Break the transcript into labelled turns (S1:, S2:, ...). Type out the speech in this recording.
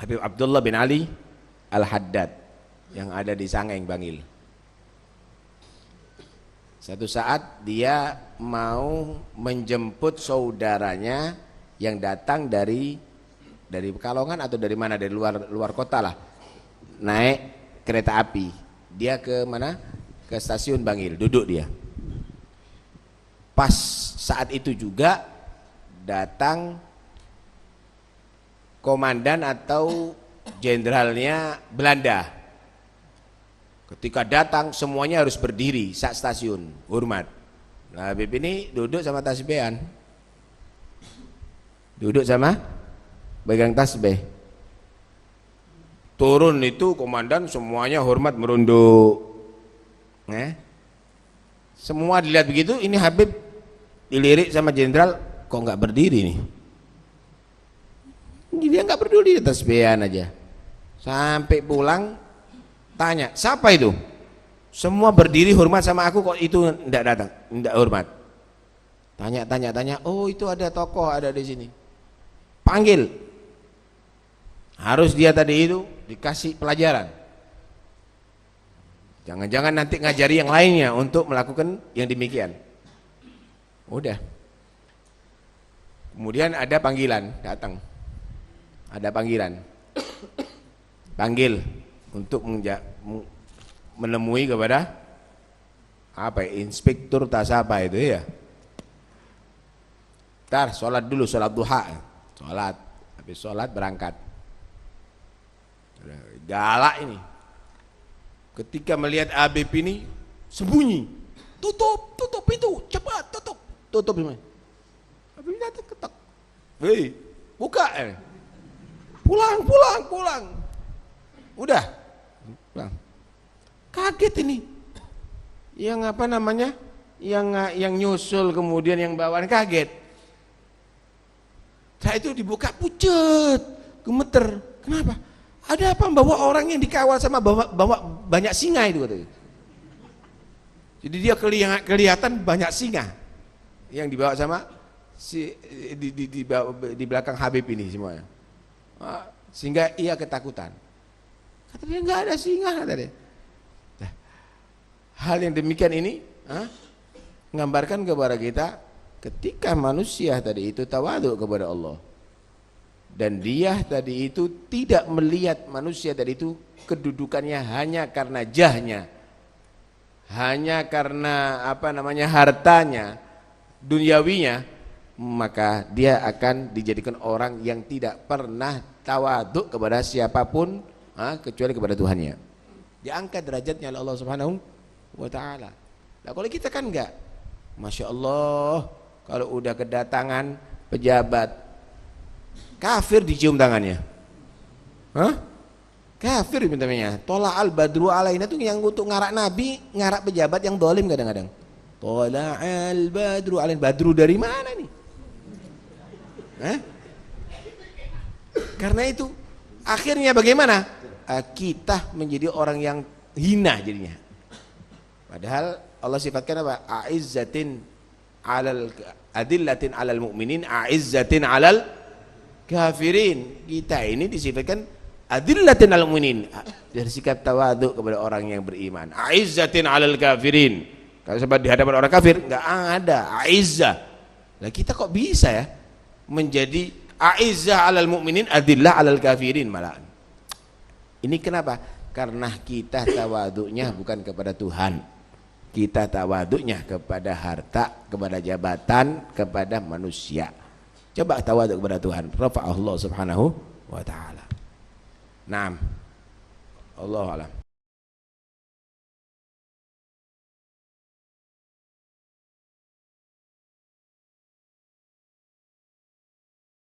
S1: Habib Abdullah bin Ali Al-Haddad yang ada di Sangeng, Bangil. Satu saat dia mau menjemput saudaranya yang datang dari Pekalongan atau dari mana, dari luar kota lah, naik kereta api. Dia ke mana? Ke stasiun Bangil, duduk dia. Pas saat itu juga datang komandan atau jenderalnya Belanda. Ketika datang semuanya harus berdiri saat stasiun, hormat. Nah, Habib ini duduk sama tasbihan. Duduk sama pegang tasbih. Turun itu komandan semuanya hormat merunduk. Semua dilihat begitu, ini Habib dilirik sama jenderal, kok nggak berdiri nih? Dia nggak peduli, tasbihan aja. Sampai pulang tanya, siapa itu? Semua berdiri hormat sama aku, kok itu enggak datang, enggak hormat. Tanya, oh itu ada tokoh ada di sini. Panggil. Harus dia tadi itu dikasih pelajaran. Jangan-jangan nanti ngajari yang lainnya untuk melakukan yang demikian. Udah. Kemudian ada panggilan, datang. Ada panggilan. Panggil untuk menemui kepada inspektur tasapa itu ya. Ntar sholat dulu, sholat duha. Sholat, habis sholat berangkat. Galak ini. Ketika melihat Habib ini sembunyi, tutup itu, cepat tutup semua. Habib datang ketok, hei, buka, pulang, udah, pulang. Kaget ini, yang apa namanya, yang nyusul kemudian yang bawaan kaget. Setelah itu dibuka, pucet, gemeter, kenapa? Ada apa bawa orang yang dikawal sama bawa banyak singa itu katanya. Jadi dia kelihatan banyak singa yang dibawa sama di belakang Habib ini semuanya. Sehingga ia ketakutan. Kata dia nggak ada singa, kata dia. Nah, hal yang demikian ini menggambarkan kepada kita ketika manusia tadi itu tawadhu kepada Allah. Dan dia tadi itu tidak melihat manusia tadi itu kedudukannya hanya karena jahnya, hanya karena hartanya, duniawinya, maka dia akan dijadikan orang yang tidak pernah tawadhu kepada siapapun kecuali kepada Tuhannya. Diangkat derajatnya oleh Allah Subhanahu wa taala. Nah, kalau kita kan enggak. Masya Allah, kalau udah kedatangan pejabat kafir dicium tangannya. Kafir namanya. Tola al badru alaina itu yang untuk ngarak nabi, ngarak pejabat yang dolim kadang-kadang. Tola al badru alaina, badru dari mana nih? Karena itu akhirnya bagaimana? Kita menjadi orang yang hina jadinya. Padahal Allah sifatkan apa? A'izzatin alal adillatin alal mu'minin, a'izzatin alal kafirin. Kita ini disifatkan adillatin alal mu'minin, dari sikap tawadhu kepada orang yang beriman. Aizzatin alal kafirin, kalau sebab di hadapan orang kafir enggak ada aizzah. Lah kita kok bisa ya menjadi aizzah alal mu'minin, adillah alal kafirin malah. Ini kenapa? Karena kita tawadhunya bukan kepada Tuhan. Kita tawadhunya kepada harta, kepada jabatan, kepada manusia. Coba tawadhu kepada Tuhan, rafa'ahullah subhanahu wa ta'ala. Naam. Allahu a'lam.